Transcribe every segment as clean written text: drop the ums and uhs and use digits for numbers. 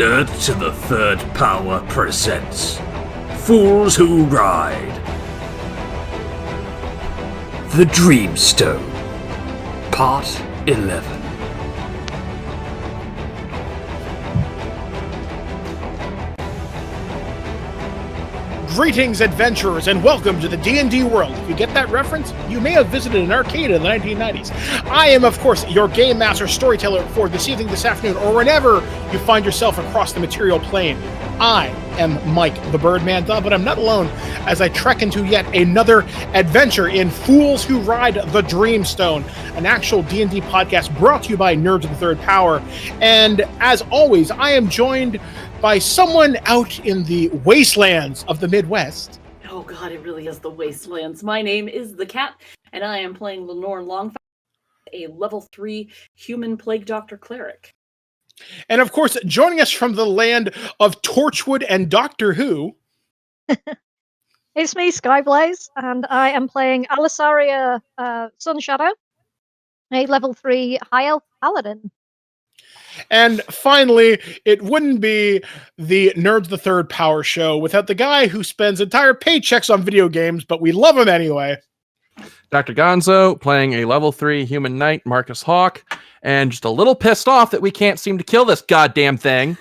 Nerd to the Third Power presents Fools Who Ride. The Dreamstone, Part 11. Greetings, adventurers, and welcome to the D&D world. If you get that reference, you may have visited an arcade in the 1990s. I am, of course, your game master storyteller for this evening, this afternoon, or whenever you find yourself across the material plane. I am Mike the Birdman, but I'm not alone as I trek into yet another adventure in Fools Who Ride the Dreamstone, an actual D&D podcast brought to you by Nerds of the Third Power. And as always, I am joined by someone out in the wastelands of the Midwest. Oh god, it really is the wastelands. My name is the Cat, and I am playing Lenore Longfire, a level 3 human plague doctor cleric. And of course, joining us from the land of Torchwood and Doctor Who. It's me, Skyblaze, and I am playing Alisaria Sunshadow, a level 3 high elf paladin. And finally, it wouldn't be the Nerds the Third Power show without the guy who spends entire paychecks on video games, but we love him anyway. Dr. Gonzo, playing a level 3 human knight, Marcus Hawk, and just a little pissed off that we can't seem to kill this goddamn thing.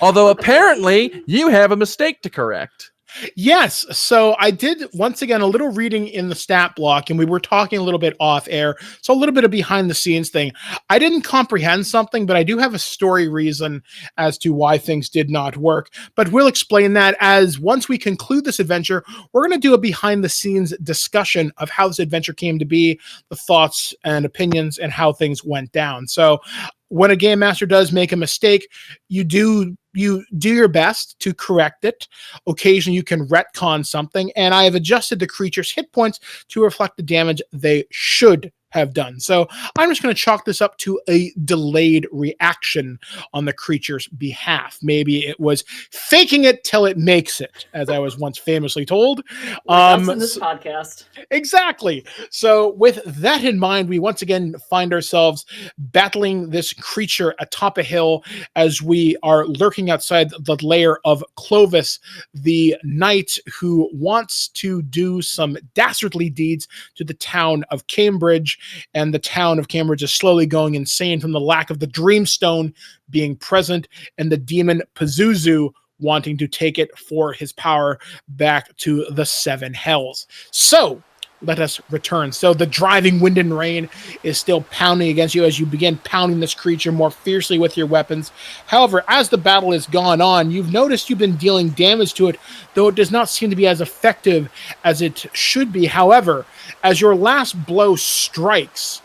Although apparently you have a mistake to correct. Yes, so I did, once again, a little reading in the stat block, and we were talking a little bit off air, so a little bit of behind the scenes thing. I didn't comprehend something, but I do have a story reason as to why things did not work. But we'll explain that as once we conclude this adventure, we're going to do a behind the scenes discussion of how this adventure came to be, the thoughts and opinions, and how things went down. So when a game master does make a mistake, you do your best to correct it. Occasionally you can retcon something, and I have adjusted the creature's hit points to reflect the damage they should have done. So I'm just going to chalk this up to a delayed reaction on the creature's behalf. Maybe it was faking it till it makes it, as I was once famously told. That's in this podcast. Exactly. So with that in mind, we once again find ourselves battling this creature atop a hill as we are lurking outside the lair of Clovis, the knight who wants to do some dastardly deeds to the town of Cambridge. And the town of Cambridge is slowly going insane from the lack of the Dreamstone being present and the demon Pazuzu wanting to take it for his power back to the seven hells. So let us return. So the driving wind and rain is still pounding against you as you begin pounding this creature more fiercely with your weapons. However, as the battle has gone on, you've noticed you've been dealing damage to it, though it does not seem to be as effective as it should be. However, as your last blow strikes,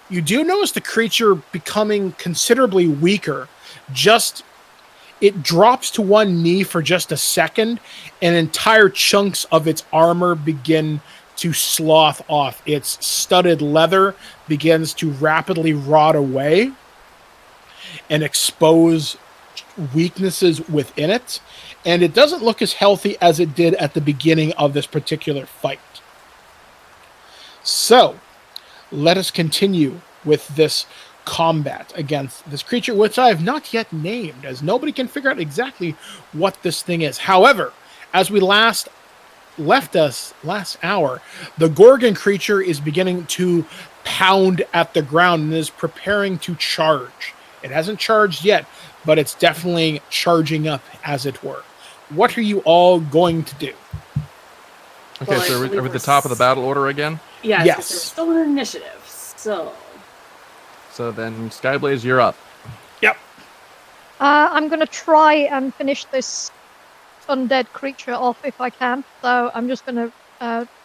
you do notice the creature becoming considerably weaker. It drops to one knee for just a second, and entire chunks of its armor begin to slough off. Its studded leather begins to rapidly rot away and expose weaknesses within it, and it doesn't look as healthy as it did at the beginning of this particular fight. So, let us continue with this combat against this creature, which I have not yet named, as nobody can figure out exactly what this thing is. However, as we left us last hour, the Gorgon creature is beginning to pound at the ground and is preparing to charge. It hasn't charged yet, but it's definitely charging up, as it were. What are you all going to do? Okay, Well, so are we at the top of the battle order again? Yeah, Yes. we're still in initiative, So then, Skyblaze, you're up. Yep. I'm going to try and finish this undead creature off if I can, so I'm just going to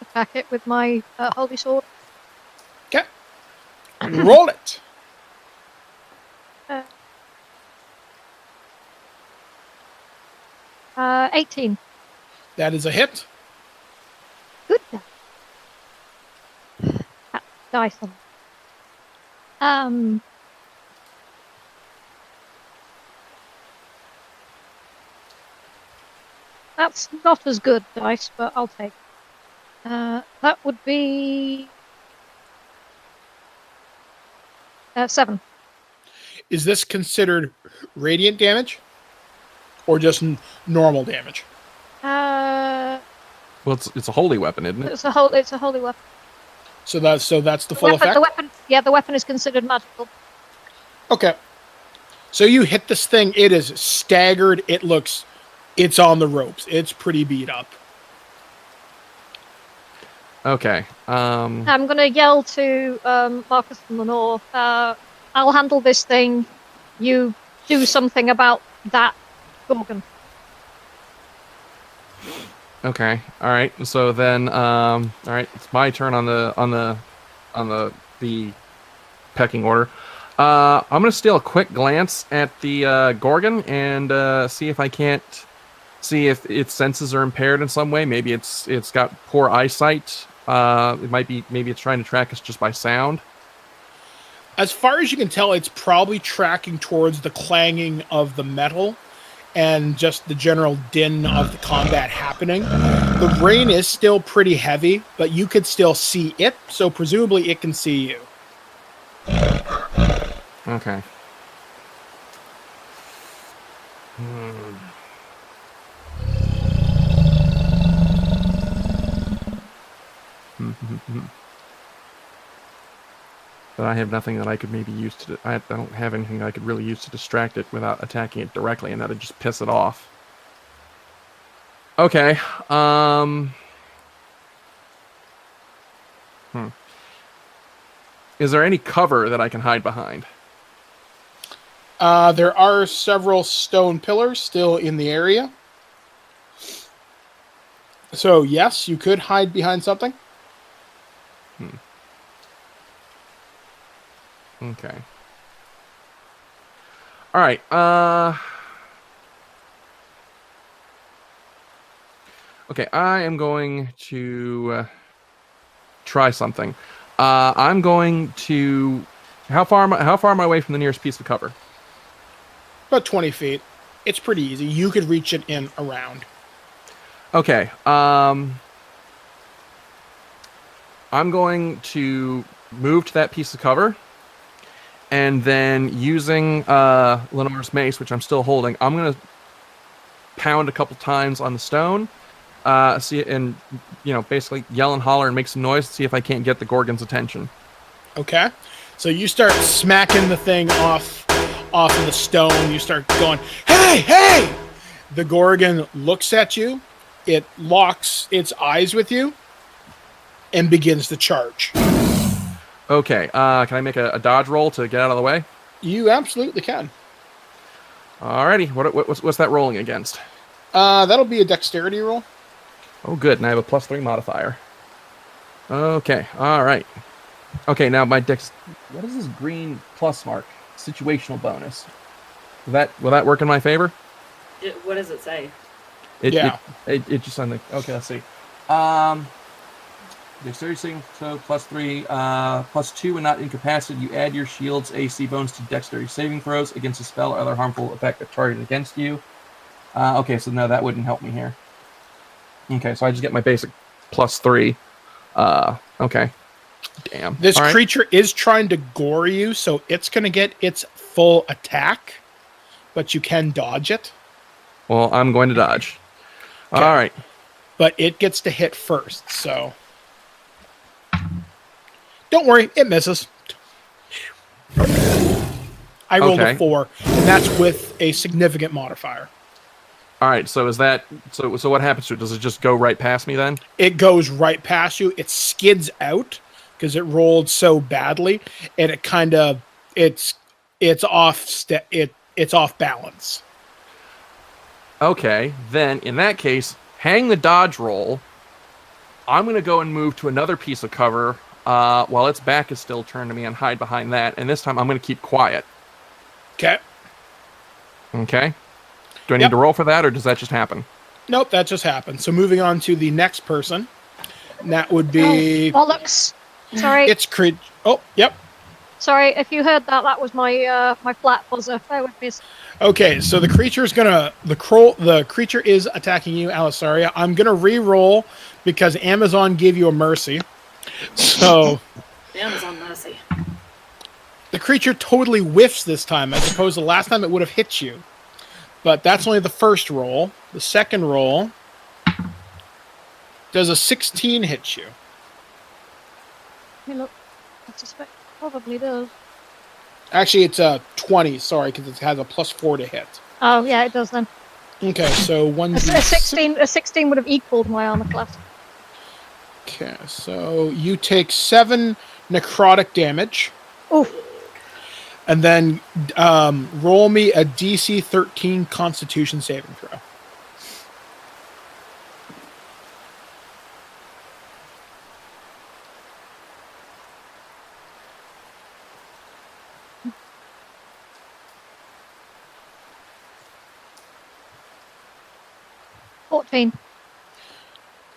attack it with my holy sword. Okay. Roll it. 18. That is a hit. Good. Dice on. That's not as good dice, but I'll take it. That would be 7. Is this considered radiant damage? or just normal damage? Uh, Well, it's a holy weapon, isn't it? it's a holy weapon. So that's the full effect. The weapon. Yeah, the weapon is considered magical. Okay. So you hit this thing. It is staggered. It's on the ropes. It's pretty beat up. Okay. I'm gonna yell to Marcus and Lenore. I'll handle this thing. You do something about that Gorgon. Okay. All right. So then, all right, it's my turn on the pecking order. I'm gonna steal a quick glance at the Gorgon and see if I can't see if its senses are impaired in some way. Maybe it's got poor eyesight. Maybe it's trying to track us just by sound. As far as you can tell, it's probably tracking towards the clanging of the metal and just the general din of the combat happening. The rain is still pretty heavy, but you could still see it, so presumably it can see you. Okay. But I have nothing that I could maybe use to... I don't have anything I could really use to distract it without attacking it directly, and that'd just piss it off. Okay. Is there any cover that I can hide behind? There are several stone pillars still in the area. So, yes, you could hide behind something. Okay. All right. Okay, I am going to try something. I'm going to... How far am I away from the nearest piece of cover? About 20 feet. It's pretty easy. You could reach it in a round. Okay. I'm going to move to that piece of cover, and then using Lenore's mace, which I'm still holding, I'm going to pound a couple times on the stone, see it, and basically yell and holler and make some noise to see if I can't get the Gorgon's attention. Okay. So you start smacking the thing off of the stone. You start going, "Hey, hey!" The Gorgon looks at you. It locks its eyes with you and begins to charge. Okay. Can I make a dodge roll to get out of the way? You absolutely can. Alrighty. What's that rolling against? That'll be a dexterity roll. Oh, good. And I have a +3 modifier. Okay. All right. Okay. Now my dex. What is this green plus mark? Situational bonus. Will that work in my favor? What does it say? It just on the... Okay, let's see. Dexterity saving throw +3, +2 when not incapacitated. You add your shield's AC bonus to dexterity saving throws against a spell or other harmful effect of targeted against you. Okay, so no, that wouldn't help me here. Okay, so I just get my basic +3. Okay. Damn. This creature is trying to gore you, so it's going to get its full attack, but you can dodge it. Well, I'm going to dodge. Okay. All right. But it gets to hit first, so... Don't worry, it misses. I rolled a 4, and that's with a significant modifier. All right, so is that... So what happens to it? Does it just go right past me then? It goes right past you. It skids out because it rolled so badly, and it kind of... It's off balance. Okay, then in that case, hang the dodge roll. I'm going to go and move to another piece of cover while its back is still turned to me and hide behind that. And this time I'm going to keep quiet. Okay. Okay. Do I need to roll for that, or does that just happen? Nope, that just happened. So moving on to the next person. That would be... Oh, bollocks. Sorry. It's Creed. Oh, yep. Sorry, if you heard that, that was my my flat buzzer. Bear with me. Okay, so the creature's gonna... The creature is attacking you, Alisaria. I'm gonna re-roll because Amazon gave you a mercy. So... The Amazon mercy. The creature totally whiffs this time, as opposed to last time it would have hit you. But that's only the first roll. The second roll, does a 16 hit you? Let me look. I suspect it probably does. Actually, it's a 20, sorry, because it has a +4 to hit. Oh, yeah, it does then. Okay, so A 16 would have equaled my armor class. Okay, so you take 7 necrotic damage. Oof. And then roll me a DC 13 Constitution saving throw.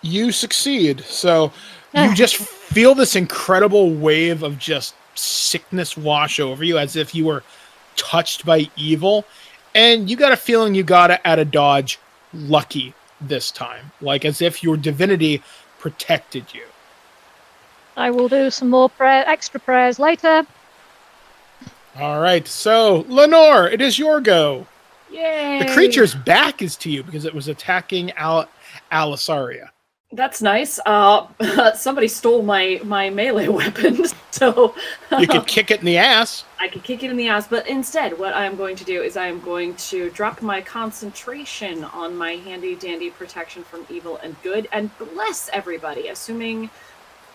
You succeed. So you just feel this incredible wave of just sickness wash over you as if you were touched by evil. And you got a feeling you got it out of dodge lucky this time. Like as if your divinity protected you. I will do some more extra prayers later. All right. So, Lenore, it is your go. Yay! The creature's back is to you because it was attacking Alisaria. That's nice. Somebody stole my melee weapon, so You could kick it in the ass. I could kick it in the ass. But instead, what I'm going to do is I am going to drop my concentration on my handy dandy protection from evil and good, and bless everybody. Assuming,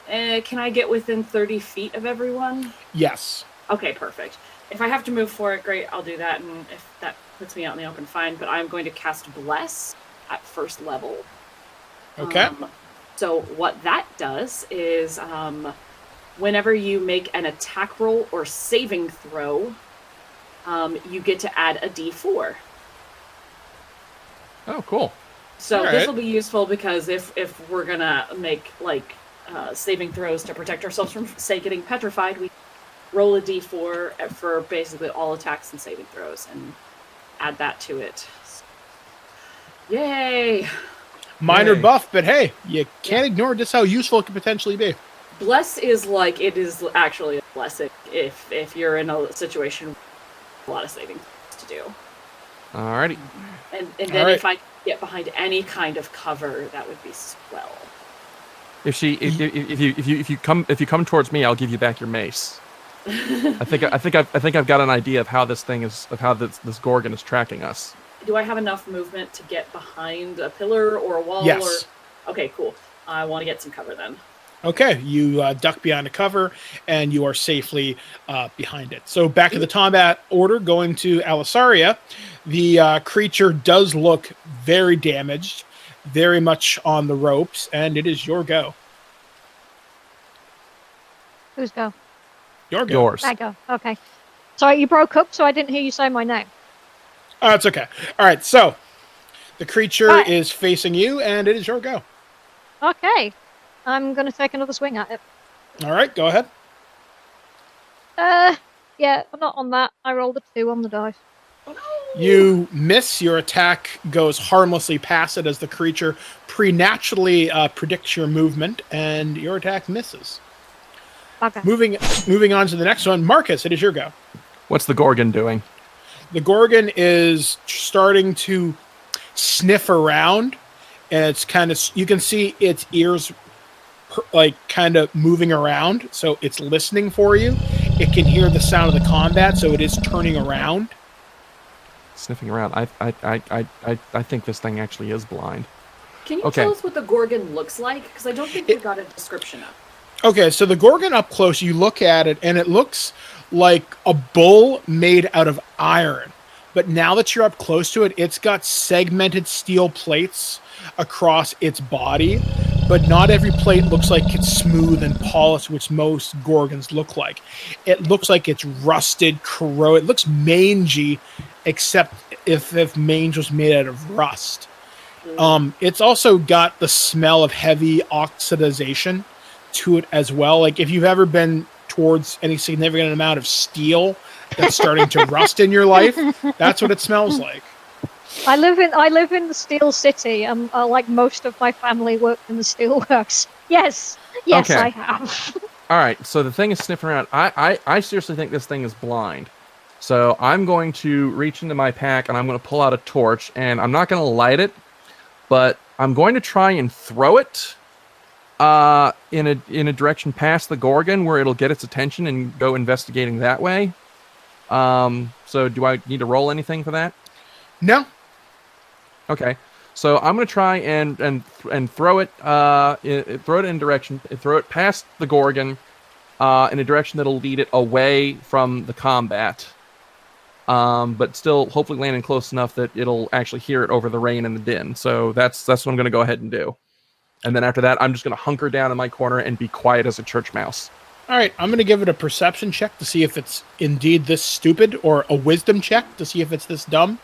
can I get within 30 feet of everyone? Yes. Okay, perfect. If I have to move for it, great, I'll do that. And if that puts me out in the open, fine. But I'm going to cast Bless at first level. Okay. So what that does is whenever you make an attack roll or saving throw, you get to add a d4. Oh, cool. So All this right. will be useful because if we're going to make like saving throws to protect ourselves from, say, getting petrified, we roll a d4 for basically all attacks and saving throws and add that to it. Yay! Minor Yay. buff, but hey, you can't ignore just how useful it could potentially be. Bless is like, it is actually a blessing if you're in a situation with a lot of saving to do. Alrighty. And then All right. if I get behind any kind of cover, that would be swell. If you come towards me, I'll give you back your mace. I think I've got an idea of how this this Gorgon is tracking us. Do I have enough movement to get behind a pillar or a wall? Yes. Or... Okay, cool. I want to get some cover then. Okay, you duck behind a cover, and you are safely behind it. So back to the combat order, going to Alisaria. The creature does look very damaged, very much on the ropes, and it is your go. Who's go? Your go. Yours. I go. Okay. Sorry, you broke up, so I didn't hear you say my name. Oh, it's okay. All right, so the creature Right. is facing you, and it is your go. Okay. I'm going to take another swing at it. All right, go ahead. Yeah, I'm not on that. I rolled a 2 on the dice. You miss. Your attack goes harmlessly past it as the creature preternaturally predicts your movement, and your attack misses. Okay. Moving on to the next one. Marcus, it is your go. What's the Gorgon doing? The Gorgon is starting to sniff around, and it's kind of, you can see its ears like kind of moving around, so it's listening for you. It can hear the sound of the combat, so it is turning around. Sniffing around. I think this thing actually is blind. Can you Okay. tell us what the Gorgon looks like? Because I don't think we got a description of. Okay, so the Gorgon up close, you look at it, and it looks like a bull made out of iron. But now that you're up close to it, it's got segmented steel plates across its body. But not every plate looks like it's smooth and polished, which most Gorgons look like. It looks like it's rusted, corroded. It looks mangy, except if mange was made out of rust. It's also got the smell of heavy oxidization to it as well. Like if you've ever been towards any significant amount of steel that's starting to rust in your life, that's what it smells like. I live in the Steel City. Like most of my family worked in the steelworks. Yes, Okay. I have. All right. So the thing is sniffing around. I seriously think this thing is blind. So I'm going to reach into my pack and I'm going to pull out a torch, and I'm not going to light it, but I'm going to try and throw it in a direction past the Gorgon where it'll get its attention and go investigating that way. So do I need to roll anything for that? No. Okay. So I'm going to try and throw it throw it past the Gorgon in a direction that'll lead it away from the combat. But still hopefully landing close enough that it'll actually hear it over the rain and the din. So that's what I'm going to go ahead and do. And then after that, I'm just going to hunker down in my corner and be quiet as a church mouse. All right, I'm going to give it a perception check to see if it's indeed this stupid, or a wisdom check to see if it's this dumb.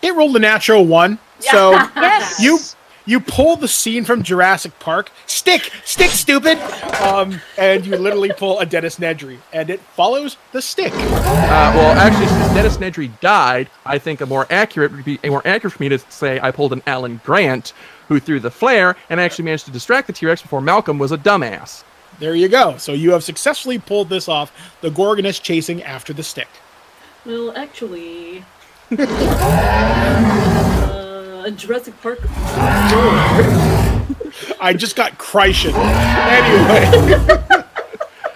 It rolled a natural 1. So Yes. you pull the scene from Jurassic Park. Stick, stupid. And you literally pull a Dennis Nedry, and it follows the stick. Well, actually, since Dennis Nedry died, I think more accurate for me to say I pulled an Alan Grant, who threw the flare and actually managed to distract the T-Rex before Malcolm was a dumbass. There you go. So you have successfully pulled this off. The Gorgon is chasing after the stick. Well, actually, Jurassic Park. I just got Kreishin. Anyway.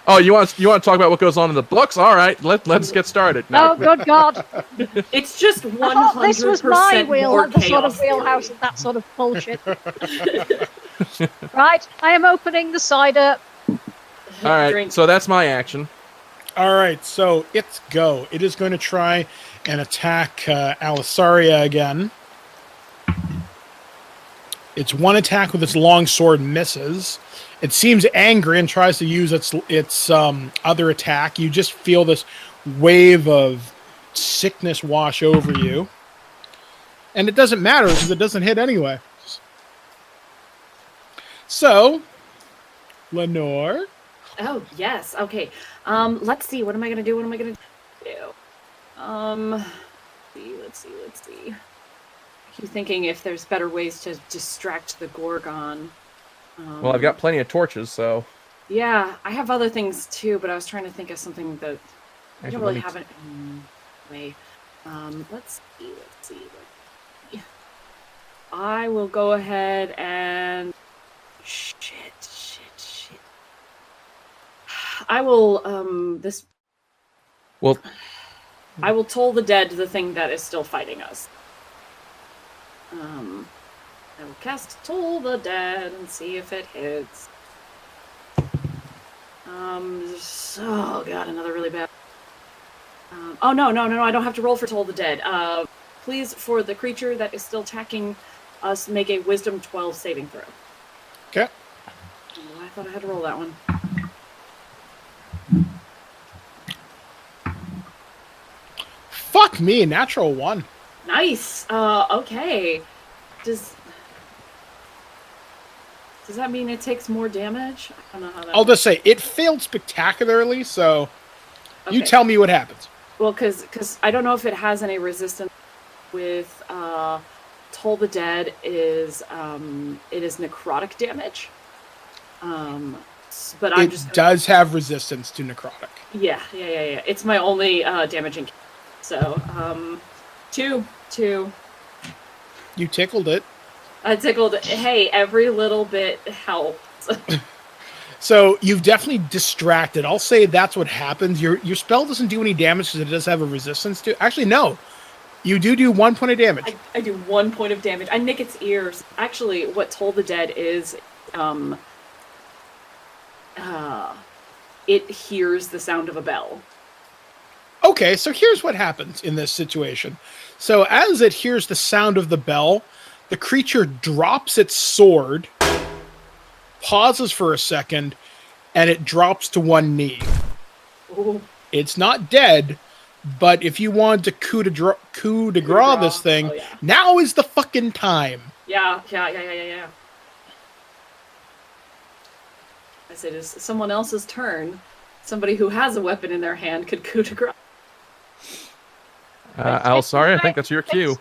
Oh, you want to talk about what goes on in the books? All right, let's get started. Oh, good God. It's just 100% I thought this was my wheel, more the sort of chaos wheelhouse theory. of that sort of bullshit. Right, I am opening the cider. All right, Drink. so that's my action. All right, so it's go. It is going to try and attack Alisaria again. Its one attack with its long sword misses. It seems angry and tries to use its other attack. You just feel this wave of sickness wash over you. And it doesn't matter because it doesn't hit anyway. So, Lenore. Oh, yes. Okay. Let's see. What am I going to do? Let's see. I keep thinking if there's better ways to distract the Gorgon. Well, I've got plenty of torches, so... Yeah, I have other things too, but I was trying to think of something that I Actually, don't really let me have it way. Let's see. I will go ahead and shit. I will Well, I will toll the dead, the thing that is still fighting us. I will cast Toll the Dead and see if it hits. Oh god, another really bad. Oh no, I don't have to roll for Toll the Dead. Please, for the creature that is still attacking us, make a Wisdom 12 saving throw. Okay. Oh, I thought I had to roll that one. Fuck me, natural 1. Nice. Okay. Does that mean it takes more damage? I don't know how that I'll just say, it failed spectacularly, so you Okay. tell me what happens. Well, because I don't know if it has any resistance with Toll the Dead is it is necrotic damage. But I'm It just does have resistance to necrotic. yeah. It's my only damaging. So 2. You tickled it. I tickled. Hey, every little bit helps. So you've definitely distracted. I'll say that's what happens. Your spell doesn't do any damage because it does have a resistance to. Actually, no. You do 1 point of damage. I do 1 point of damage. I nick its ears. Actually, what Toll the Dead is, it hears the sound of a bell. Okay, so here's what happens in this situation. So as it hears the sound of the bell, the creature drops its sword, pauses for a second, and it drops to one knee. Ooh. It's not dead, but if you wanted to coup de grace this thing, Oh, yeah. now is the fucking time. Yeah. I said, it's someone else's turn. Somebody who has a weapon in their hand could coup de grace. Sorry, I think that's your cue.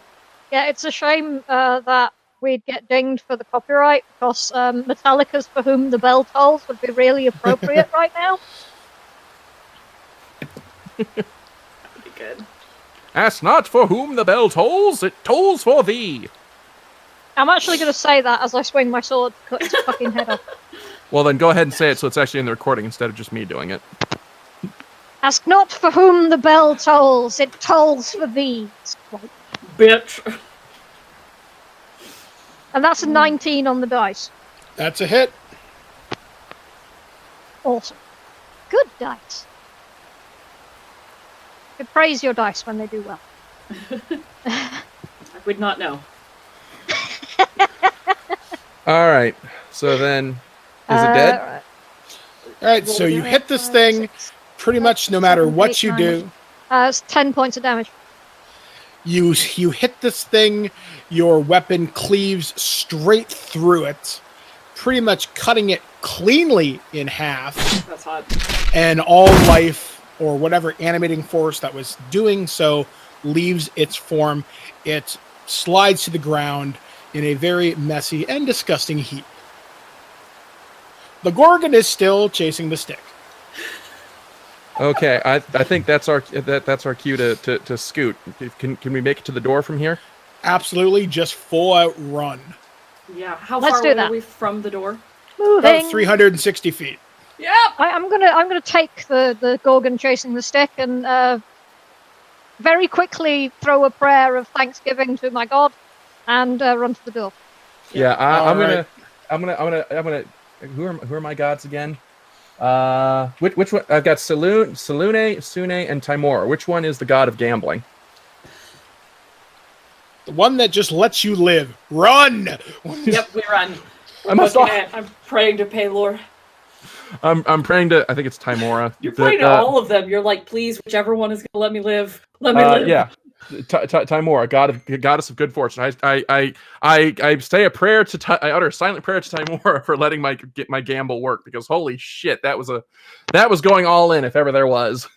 Yeah, it's a shame that we'd get dinged for the copyright because Metallica's For Whom the Bell Tolls would be really appropriate right now. That'd be good. Ask not for whom the bell tolls, it tolls for thee. I'm actually going to say that as I swing my sword to cut his fucking head off. Well, then go ahead and say it so it's actually in the recording instead of just me doing it. Ask not for whom the bell tolls, it tolls for thee. Bitch. And that's a 19 on the dice. That's a hit. Awesome. Good dice. You praise your dice when they do well. I would not know. All right. So then, is it dead? Right. All right, so you hit this thing pretty much no matter what you do. It's 10 points of damage. You hit this thing, your weapon cleaves straight through it, pretty much cutting it cleanly in half. That's hot. And all life, or whatever animating force that was doing so, leaves its form. It slides to the ground in a very messy and disgusting heap. The Gorgon is still chasing the stick. Okay, I think that's our cue to scoot. Can we make it to the door from here? Absolutely, just full out run. Yeah. How Let's far do away that. are we from the door? Moving. About 360 feet. Yep. I'm gonna take the Gorgon chasing the stick and very quickly throw a prayer of thanksgiving to my god and run to the door. Yeah, I'm All gonna. Who are my gods again? Which one? I've got Selune, Sune, and Timor. Which one is the god of gambling? The one that just lets you live. Run! Yep, we run. I'm praying to Paylor. I'm praying to. I think it's Timora. You're praying to all of them. You're like, please, whichever one is gonna let me live. Let me live. Yeah, Timora, goddess of good fortune. I say a prayer to. I utter a silent prayer to Timora for letting my gamble work, because holy shit, that was going all in if ever there was.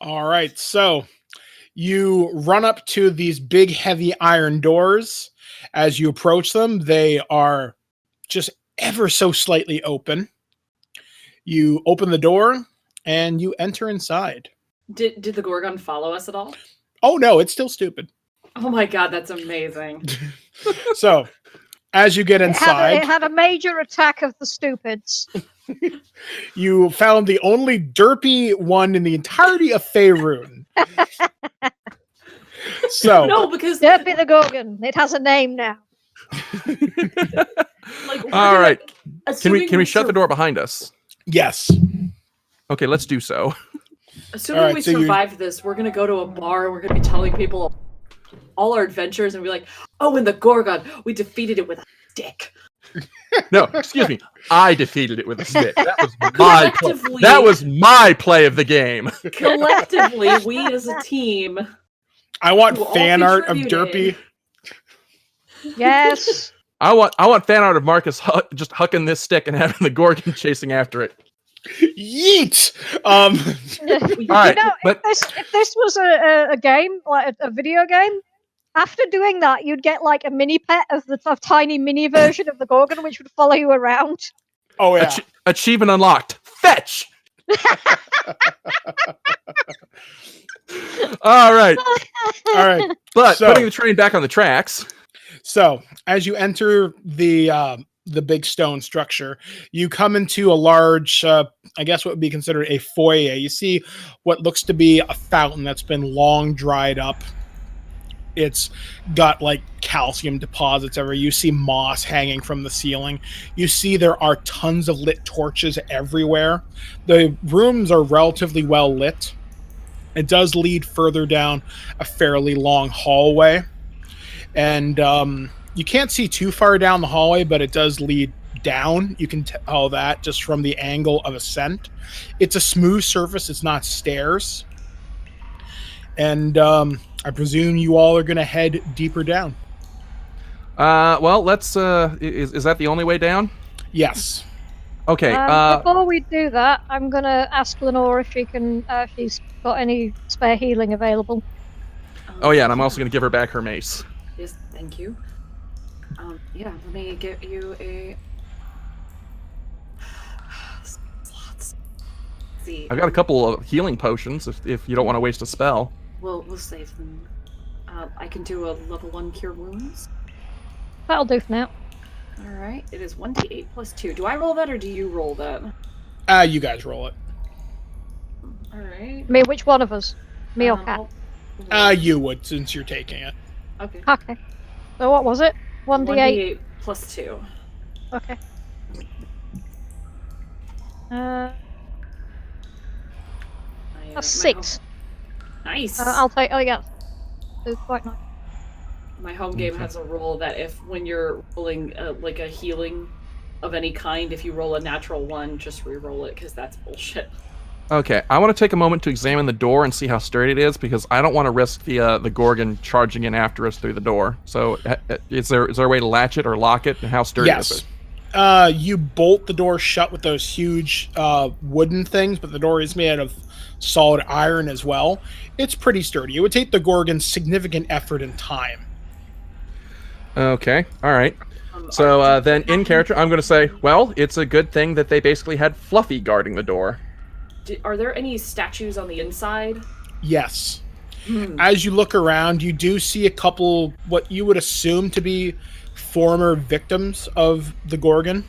All right, so you run up to these big, heavy iron doors. As you approach them, they are just ever so slightly open. You open the door, and you enter inside. Did the Gorgon follow us at all? Oh, no, it's still stupid. Oh my god, that's amazing. So, as you get inside, It had a major attack of the stupids. you found the only derpy one in the entirety of Faerun. So, No, because Derpy the Gorgon. It has a name now. like, All right, can we assuming shut the door behind us? yes. Okay, let's do so. Assuming All right, we so survive this, we're gonna go to a bar and we're gonna be telling people all our adventures and be like, oh, in the Gorgon, we defeated it with a stick. No, excuse me. I defeated it with a stick. That was my play. Collectively- That was my play of the game. Collectively, we as a team. I want We'll all fan be art of tributed. Derpy. Yes. I want fan art of Marcus just hucking this stick and having the Gorgon chasing after it. Yeet! All right, but If this was a game, like a video game, after doing that, you'd get like a mini pet of the tiny mini version of the Gorgon, which would follow you around. Oh, yeah. achievement unlocked. Fetch. All right, All right. but So- putting the train back on the tracks. So, as you enter the big stone structure, you come into a large, I guess what would be considered a foyer. You see what looks to be a fountain that's been long dried up. It's got like calcium deposits everywhere. You see moss hanging from the ceiling. You see there are tons of lit torches everywhere. The rooms are relatively well lit. It does lead further down a fairly long hallway. And you can't see too far down the hallway, but it does lead down. You can tell that just from the angle of ascent. It's a smooth surface. It's not stairs. And I presume you all are going to head deeper down. Well, let's. Is that the only way down? Yes. Okay. Before we do that, I'm gonna ask Lenore if she can, if she's got any spare healing available. Oh yeah, and I'm also going to give her back her mace. Yes, thank you. Yeah, let me get you a slots. see. I've got a couple of healing potions if you don't want to waste a spell. We'll save them. I can do a level 1 cure wounds. That'll do for now. All right. It is 1d8 plus 2. Do I roll that or do you roll that? You guys roll it. All right. I mean, which one of us? Me or Cat? You would, since you're taking it. Okay. Okay. So what was it? 1d8? 1d8 plus 2. Okay. That's 6. Nice. I'll take. Oh yeah. It's quite nice. My home game has a rule that when you're rolling like a healing of any kind, if you roll a natural 1, just re-roll it because that's bullshit. Okay, I want to take a moment to examine the door and see how sturdy it is because I don't want to risk the Gorgon charging in after us through the door. So, is there a way to latch it or lock it, and how sturdy is it? Yes. You bolt the door shut with those huge wooden things, but the door is made out of solid iron as well. It's pretty sturdy. It would take the Gorgon significant effort and time. Okay, all right. So then in character, I'm going to say, well, it's a good thing that they basically had Fluffy guarding the door. Are there any statues on the inside? Yes. As you look around, you do see a couple, what you would assume to be former victims of the Gorgon.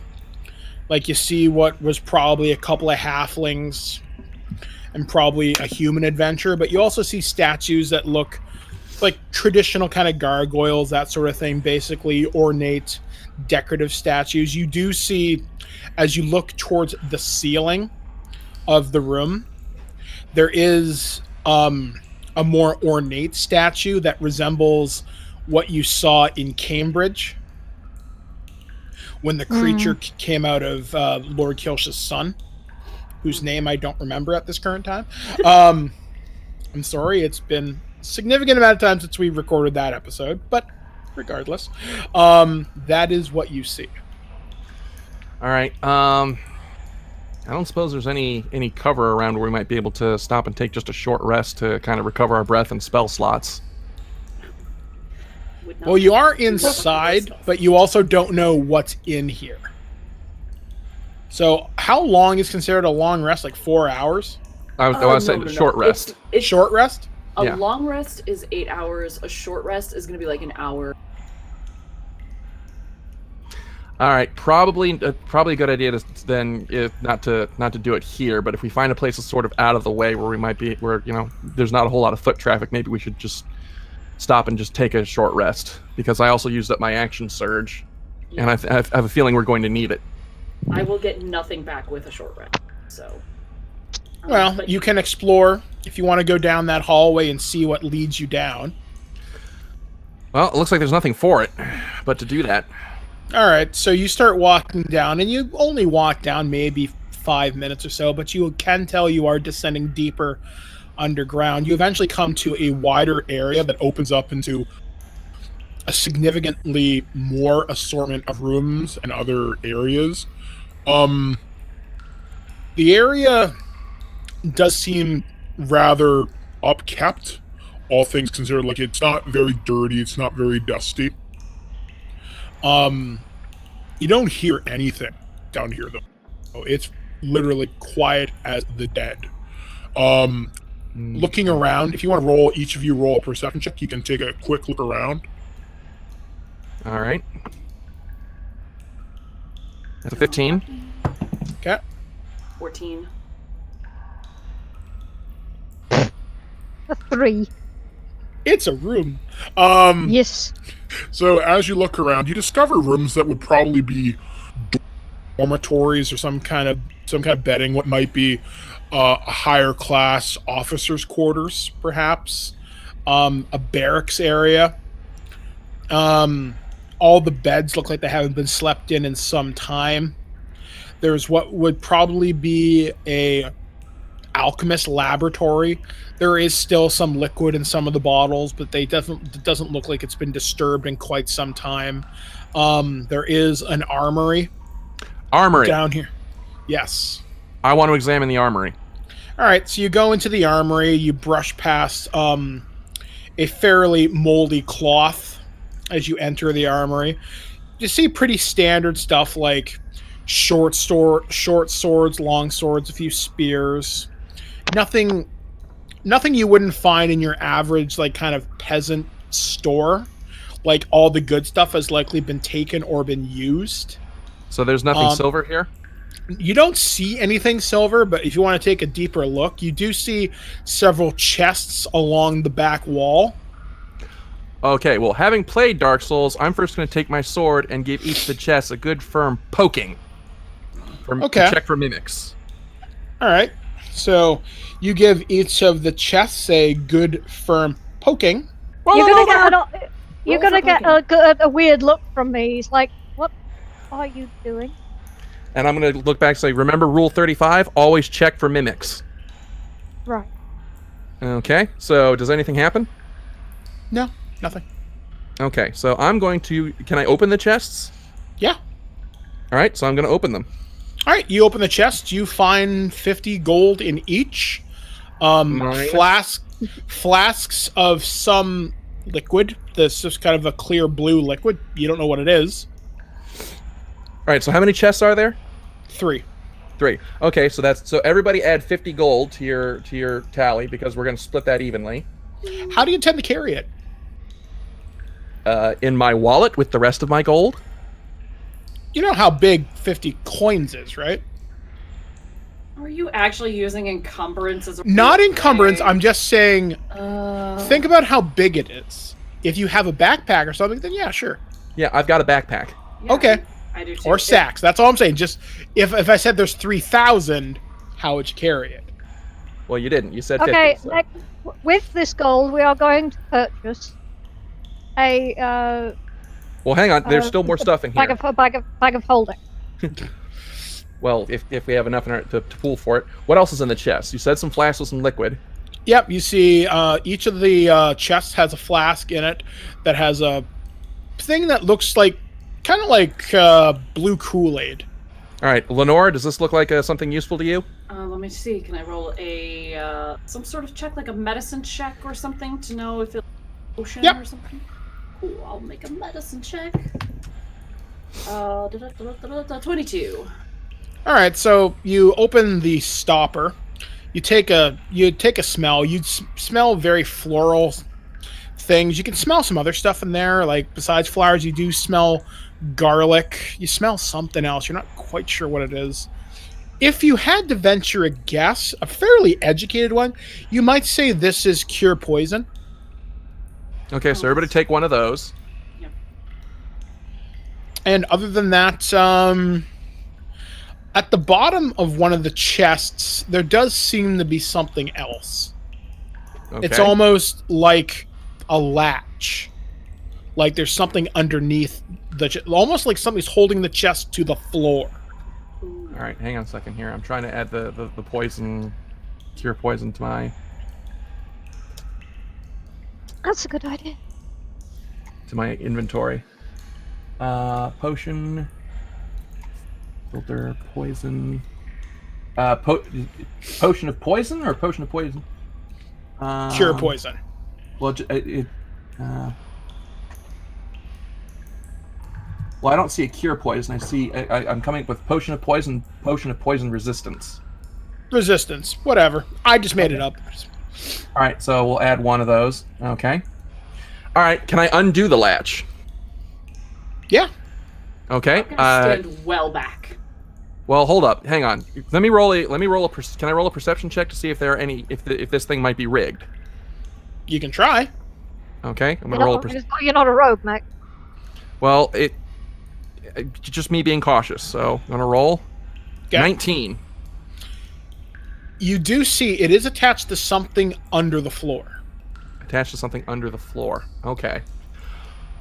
Like you see what was probably a couple of halflings and probably a human adventure, but you also see statues that look like traditional kind of gargoyles, that sort of thing, basically ornate, decorative statues. You do see, as you look towards the ceiling of the room, there is a more ornate statue that resembles what you saw in Cambridge when the creature came out of Lord Kilsh's son, whose name I don't remember at this current time. I'm sorry, it's been a significant amount of time since we recorded that episode, but regardless, that is what you see. All right. I don't suppose there's any cover around where we might be able to stop and take just a short rest to kind of recover our breath and spell slots. Well, you are inside, but you also don't know what's in here. So how long is considered a long rest? Like 4 hours? I was saying short rest. It's Short rest? A Yeah. long rest is 8 hours. A short rest is going to be like an hour. All right, probably a good idea to then not to do it here, but if we find a place that's sort of out of the way where we might be, where there's not a whole lot of foot traffic, maybe we should just stop and just take a short rest because I also used up my action surge, and I have a feeling we're going to need it. I will get nothing back with a short rest. So. Well, but you can explore if you want to go down that hallway and see what leads you down. Well, it looks like there's nothing for it, but to do that. All right, so you start walking down, and you only walk down maybe 5 minutes or so, but you can tell you are descending deeper underground. You eventually come to a wider area that opens up into a significantly more assortment of rooms and other areas. The area does seem rather upkept, all things considered. Like, it's not very dirty, it's not very dusty. You don't hear anything down here, though. It's literally quiet as the dead. Looking around, if you want to each of you roll a perception check, you can take a quick look around. All right. That's a 15. Okay. 14. A 3. It's a room. Yes. So as you look around, you discover rooms that would probably be dormitories or some kind of bedding. What might be a higher class officers' quarters, perhaps a barracks area. All the beds look like they haven't been slept in some time. There's what would probably be a alchemist laboratory. There is still some liquid in some of the bottles, but it doesn't look like it's been disturbed in quite some time. There is an armory. Armory. Down here. Yes. I want to examine the armory. All right, so you go into the armory, you brush past a fairly moldy cloth as you enter the armory. You see pretty standard stuff like short swords, long swords, a few spears. nothing you wouldn't find in your average like kind of peasant store. Like all the good stuff has likely been taken or been used. So there's nothing silver here? You don't see anything silver, but if you want to take a deeper look, you do see several chests along the back wall. Okay, well, having played Dark Souls, I'm first going to take my sword and give each of the chests a good firm poking. To check for mimics. All right. So you give each of the chests a good firm poking. You're gonna get a weird look from me. He's like, "What are you doing?" And I'm going to look back and say, remember Rule 35? Always check for mimics. Right. Okay, so does anything happen? No, nothing. Okay, so I'm going to... Can I open the chests? Yeah. All right, so I'm going to open them. All right, you open the chest. You find 50 gold in each. Flasks of some liquid. This is kind of a clear blue liquid. You don't know what it is. All right, so how many chests are there? 3. 3. Okay, so everybody add 50 gold to your tally because we're going to split that evenly. How do you intend to carry it? In my wallet with the rest of my gold. You know how big 50 coins is, right? Are you actually using encumbrance as a Not encumbrance, I'm just saying think about how big it is. If you have a backpack or something, then yeah, sure. Yeah, I've got a backpack. Yeah, okay. I do too. Or sacks. That's all I'm saying. Just if I said there's 3,000, how would you carry it? Well, you didn't. You said 50. Okay, So. with this gold, we are going to purchase a Well, hang on. There's still more stuff in here. bag of holding. Well, if we have enough in our, to pool for it. What else is in the chest? You said some flasks with some liquid. Yep, you see each of the chests has a flask in it that has a thing that looks like kind of like blue Kool-Aid. All right, Lenore, does this look like something useful to you? Let me see. Can I roll a some sort of check, like a medicine check or something, to know if it's potion or something? Cool. I'll make a medicine check. 22. All right, so you open the stopper. You take a smell. You smell very floral things. You can smell some other stuff in there, like besides flowers, you do smell garlic. You smell something else. You're not quite sure what it is. If you had to venture a guess, a fairly educated one, you might say this is cure poison. Okay, so everybody take one of those. Yep. And other than that, at the bottom of one of the chests, there does seem to be something else. Okay. It's almost like a latch. Like there's something underneath almost like somebody's holding the chest to the floor. All right, hang on a second here. I'm trying to add the poison, cure poison to my That's a good idea. inventory. Potion, filter, poison. Potion of poison or potion of poison? Cure poison. Well, well, I don't see a cure poison. I see. I'm coming up with potion of poison resistance. Resistance. Whatever. I just made it up. All right, so we'll add one of those. Okay. All right, can I undo the latch? Yeah. Okay. I'm gonna stand well back. Well, hold up. Hang on. Can I roll a perception check to see if there are any if this thing might be rigged? You can try. Okay, I'm gonna roll a You're not a rogue, mate. Well, just me being cautious. So I'm gonna roll 19. You do see it is attached to something under the floor. Attached to something under the floor. Okay.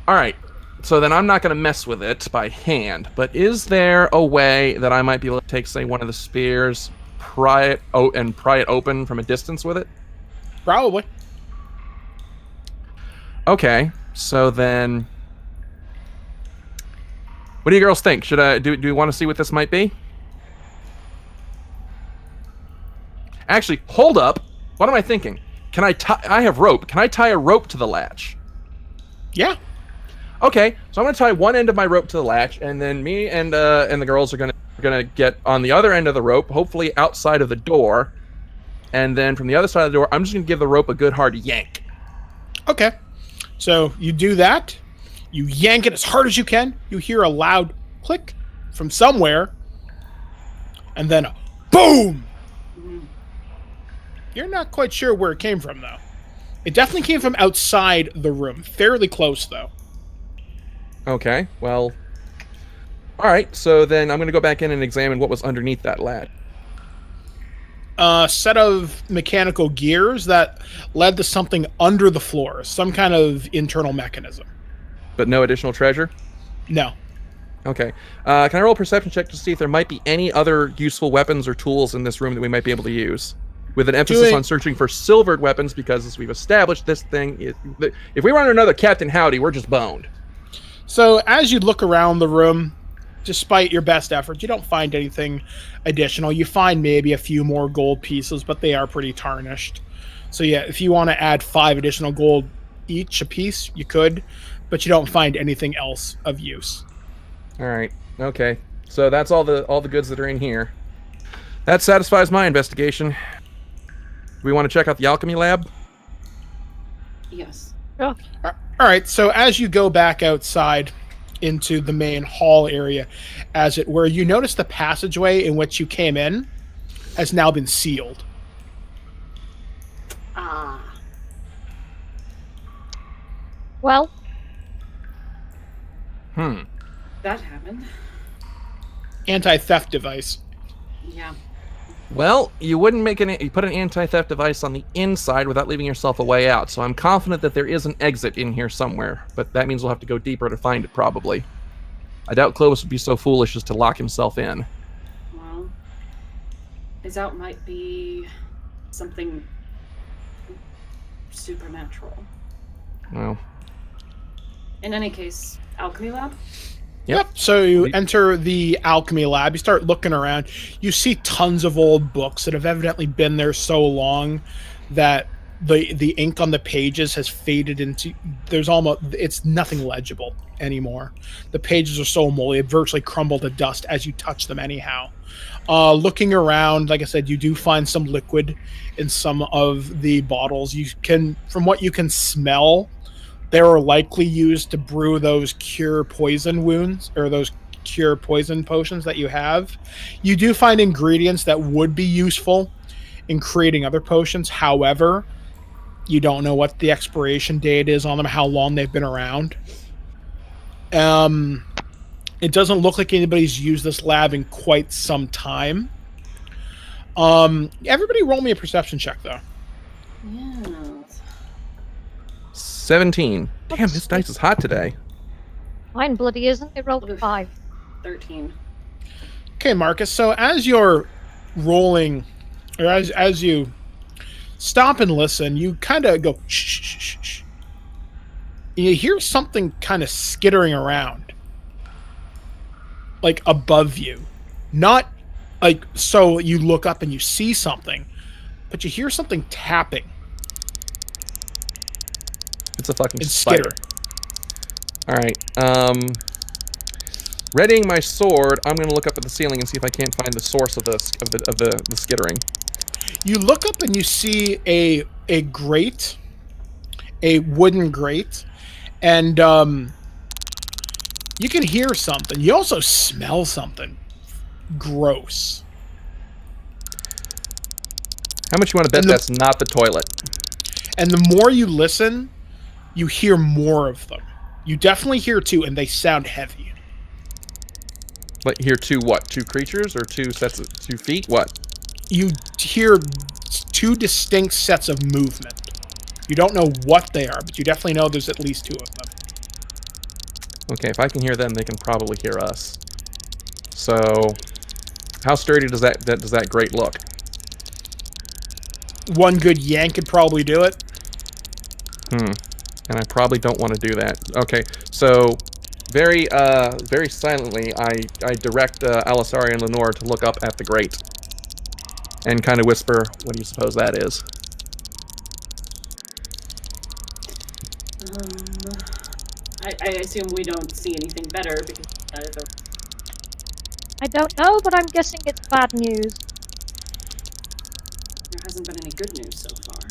All right. So then I'm not going to mess with it by hand. But is there a way that I might be able to take, say, one of the spears, pry it open from a distance with it? Probably. Okay. So then, what do you girls think? Should I do we want to see what this might be? Actually, hold up. What am I thinking? Can I have rope. Can I tie a rope to the latch? Yeah. Okay, so I'm gonna tie one end of my rope to the latch, and then me and the girls are gonna get on the other end of the rope, hopefully outside of the door, and then from the other side of the door, I'm just going to give the rope a good hard yank. Okay. So you do that. You yank it as hard as you can. You hear a loud click from somewhere. And then a boom! You're not quite sure where it came from, though. It definitely came from outside the room. Fairly close, though. Okay, well... Alright, so then I'm going to go back in and examine what was underneath that latch. A set of mechanical gears that led to something under the floor. Some kind of internal mechanism. But no additional treasure? No. Okay. Can I roll a perception check to see if there might be any other useful weapons or tools in this room that we might be able to use? With an emphasis on searching for silvered weapons, because as we've established, this thing is... If we run into another Captain Howdy, we're just boned. So as you look around the room, despite your best efforts, you don't find anything additional. You find maybe a few more gold pieces, but they are pretty tarnished. So yeah, if you want to add 5 additional gold each a piece, you could, but you don't find anything else of use. All right. Okay. So that's all the goods that are in here. That satisfies my investigation. Do we want to check out the Alchemy Lab? Yes. Yeah. All right, so as you go back outside into the main hall area, as it were, you notice the passageway in which you came in has now been sealed. Ah. Well, That happened. Anti-theft device. Yeah. Well, you wouldn't you put an anti-theft device on the inside without leaving yourself a way out, so I'm confident that there is an exit in here somewhere, but that means we'll have to go deeper to find it, probably. I doubt Clovis would be so foolish as to lock himself in. Well, his out might be something supernatural. Well, In any case, Alchemy Lab? Yep. So you enter the Alchemy Lab. You start looking around. You see tons of old books that have evidently been there so long that the ink on the pages has faded into... It's nothing legible anymore. The pages are so moldy, it virtually crumble to dust as you touch them anyhow. Looking around, like I said, you do find some liquid in some of the bottles. You can, from what you can smell, they were likely used to brew those cure poison wounds, or those cure poison potions that you have. You do find ingredients that would be useful in creating other potions. However, you don't know what the expiration date is on them, how long they've been around. It doesn't look like anybody's used this lab in quite some time. Everybody roll me a perception check, though. Yeah. 17. Damn, this dice is hot today. mine bloody isn't. It rolled a 5. 13. Okay, Marcus. So as you're rolling, or as you stop and listen, you kind of go shh, shh, shh, shh. And you hear something kind of skittering around, like above you. Not like, so you look up and you see something, but you hear something tapping. It's a fucking It's spider. skitter. All right. Readying my sword, I'm going to look up at the ceiling and see if I can't find the source of the skittering. You look up and you see a grate, a wooden grate, and you can hear something. You also smell something gross. How much you want to bet that's not the toilet? And the more you listen, you hear more of them. You definitely hear 2, and they sound heavy. Like, hear 2 what? 2 creatures or 2 sets of 2 feet? What? You hear 2 distinct sets of movement. You don't know what they are, but you definitely know there's at least 2 of them. Okay, if I can hear them, they can probably hear us. So, how sturdy does that grate look? One good yank could probably do it. And I probably don't want to do that. Okay, so very silently, I direct Alisari and Lenore to look up at the grate and kind of whisper, "What do you suppose that is?" I assume we don't see anything better because I don't know, but I'm guessing it's bad news. There hasn't been any good news so far.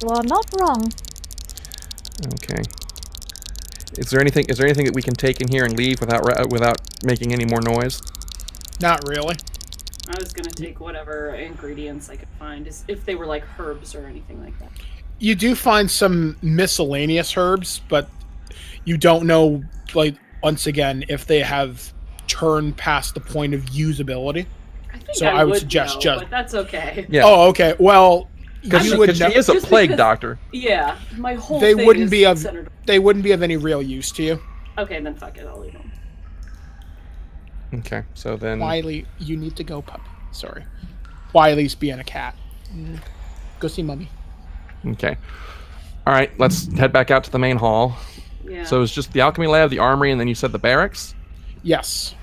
You are not wrong. Okay. Is there anything that we can take in here and leave without making any more noise? Not really. I was gonna take whatever ingredients I could find, if they were like herbs or anything like that. You do find some miscellaneous herbs, but you don't know, like, once again, if they have turned past the point of usability. I think So I would suggest know, just. but that's okay. Yeah. Oh, okay. Well, Because you would she know. is a Just plague because- doctor. Yeah, my whole They thing wouldn't is be of. centered. They wouldn't be of any real use to you. Okay, then fuck it, I'll leave them. Okay, so then... Wiley, you need to go, puppy. Sorry. Wiley's being a cat. Go see Mummy. Okay. All right, let's head back out to the main hall. Yeah. So it's just the Alchemy Lab, the Armory, and then you said the barracks? Yes.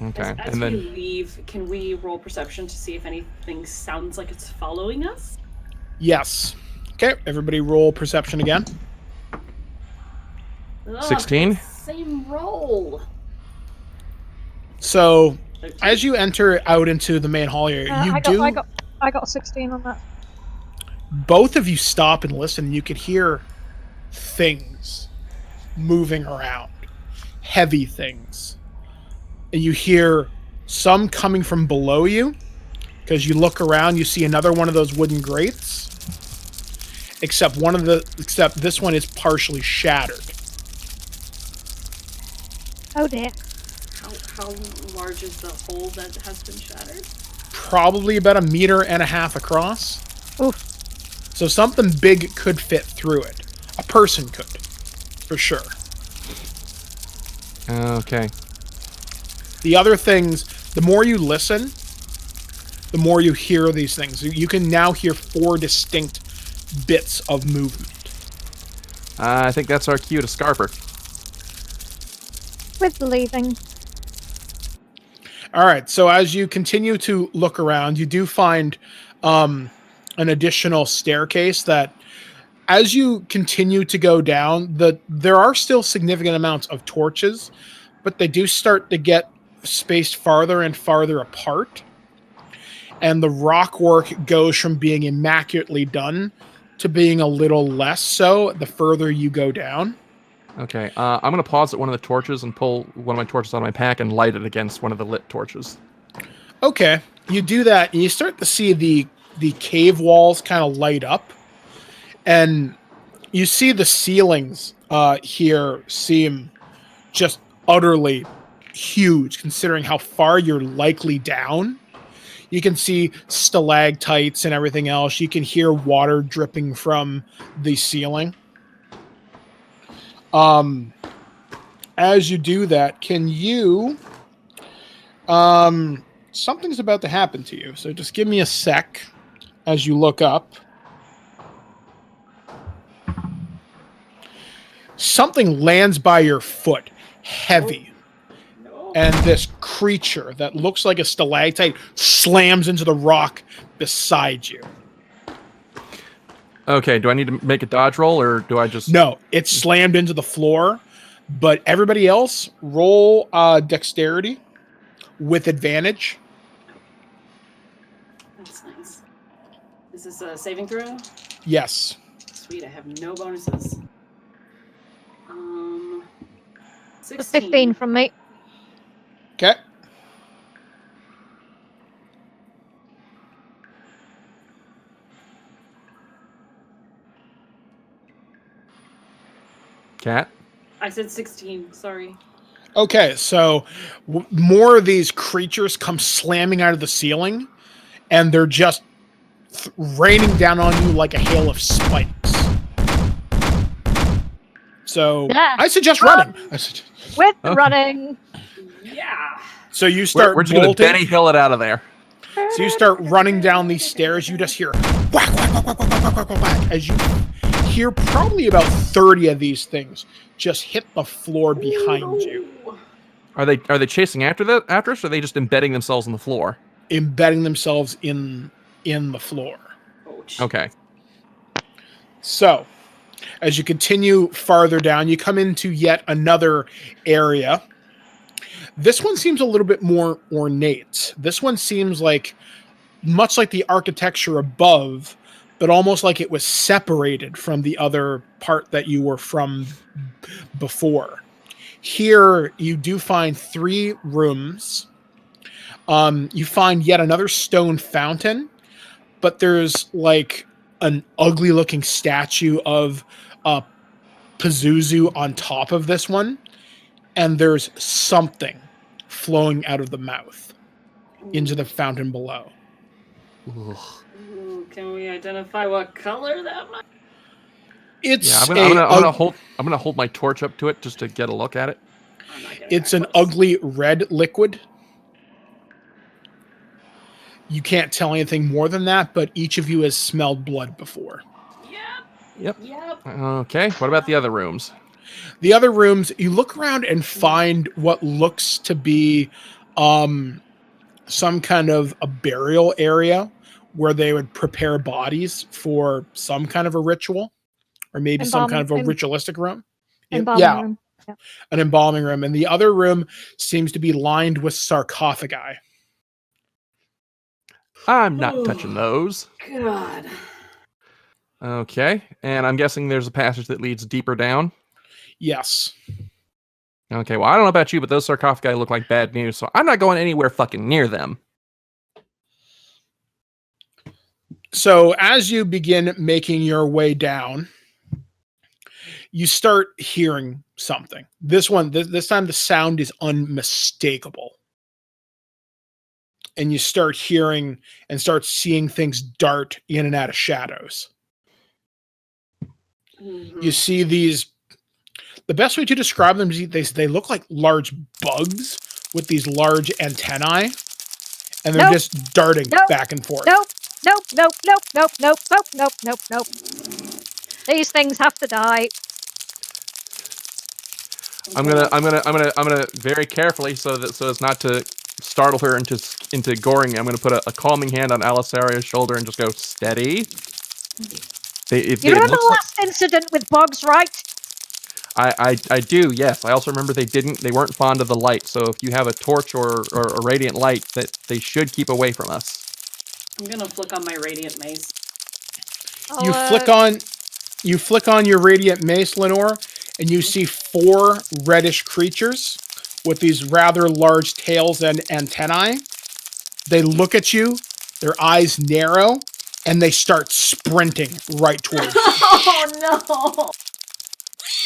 Okay, As and we then... leave, can we roll perception to see if anything sounds like it's following us? Yes. Okay, everybody roll perception again. Ugh, 16? Same roll. So, 13. as you enter out into the main hall here, you I got 16 on that. both of you stop and listen. You can hear things moving around, heavy things. And you hear some coming from below you, because you look around, you see another one of those wooden grates. Except this one is partially shattered. Oh dear. How large is the hole that has been shattered? Probably about 1.5 meters across. Oof. So something big could fit through it. A person could, for sure. Okay. The other things, the more you listen, the more you hear these things. You can now hear 4 distinct bits of movement. I think that's our cue to Scarper. With leaving. All right, so as you continue to look around, you do find an additional staircase that, as you continue to go down, there are still significant amounts of torches, but they do start to get spaced farther and farther apart. And the rock work goes from being immaculately done to being a little less so the further you go down. Okay, I'm going to pause at one of the torches and pull one of my torches out of my pack and light it against one of the lit torches. Okay, you do that, and you start to see the cave walls kind of light up, and you see the ceilings here seem just utterly huge, considering how far you're likely down. You can see stalactites and everything else. You can hear water dripping from the ceiling. As you do that, can you... something's about to happen to you, so just give me a sec as you look up. Something lands by your foot, heavy. And this creature that looks like a stalactite slams into the rock beside you. Okay, do I need to make a dodge roll, or do I just... No, it slammed into the floor, but everybody else roll dexterity with advantage. That's nice. Is this a saving throw? Yes. Sweet, I have no bonuses. 16. 15 from me. Okay. Cat? I said 16, sorry. Okay, so more of these creatures come slamming out of the ceiling, and they're just raining down on you like a hail of spikes. So Yeah. I suggest running. With Okay. running. Yeah. So you start We're just going to bolting. Benny Hill it out of there. So you start running down these stairs. You just hear whack, whack, whack, whack, whack, whack, whack, whack, whack, as you hear probably about 30 of these things just hit the floor behind you, Are they chasing after us, or are they just embedding themselves in the floor? embedding themselves in the floor. Ouch. Okay. So, as you continue farther down, you come into yet another area. This one seems a little bit more ornate. This one seems like much like the architecture above, but almost like it was separated from the other part that you were from before. Here, you do find 3 rooms. You find yet another stone fountain, but there's like an ugly looking statue of Pazuzu on top of this one, and there's something flowing out of the mouth into the fountain below. Ugh. Ooh, can we identify what color that might? It's I'm gonna hold my torch up to it just to get a look at it. I'm not getting it's that an close. ugly red liquid. You can't tell anything more than that, but each of you has smelled blood before. Yep. Yep. Okay. What about the other rooms? The other rooms, you look around and find what looks to be some kind of a burial area where they would prepare bodies for some kind of a ritual, or maybe some kind of a ritualistic room. Embalming room. Yeah. An embalming room. And the other room seems to be lined with sarcophagi. I'm not touching those. God. Okay. And I'm guessing there's a passage that leads deeper down. Yes. Okay. Well, I don't know about you, but those sarcophagi look like bad news, so I'm not going anywhere fucking near them. So as you begin making your way down, you start hearing something. This time the sound is unmistakable. And you start hearing and start seeing things dart in and out of shadows. Mm-hmm. You see these, the best way to describe them is they look like large bugs with these large antennae, and they're just darting back and forth. Nope. These things have to die. I'm gonna very carefully so as not to startle her into goring. I'm gonna put a calming hand on Alisaria's shoulder and just go steady. You remember the last incident with bugs, right? I do, yes. I also remember they weren't fond of the light. So if you have a torch or a radiant light, that they should keep away from us. I'm gonna flick on my radiant mace. You flick on your radiant mace, Lenore, and you see 4 reddish creatures with these rather large tails and antennae. They look at you, their eyes narrow, and they start sprinting right towards you. Oh no!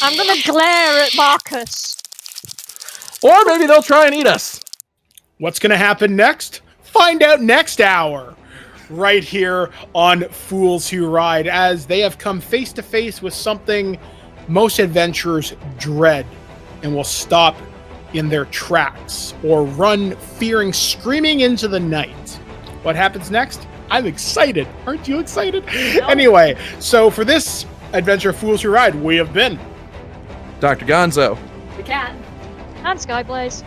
I'm gonna glare at Marcus. Or maybe they'll try and eat us. What's going to happen next? Find out next hour, right here on Fools Who Ride, as they have come face to face with something most adventurers dread and will stop in their tracks or run fearing, screaming into the night. What happens next? I'm excited. Aren't you excited? No. Anyway, so for this adventure of Fools Who Ride, we have been Dr. Gonzo. The cat. And Skyblaze.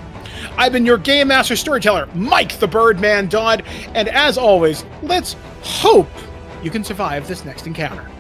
I've been your Game Master Storyteller, Mike the Birdman Dodd, and as always, let's hope you can survive this next encounter.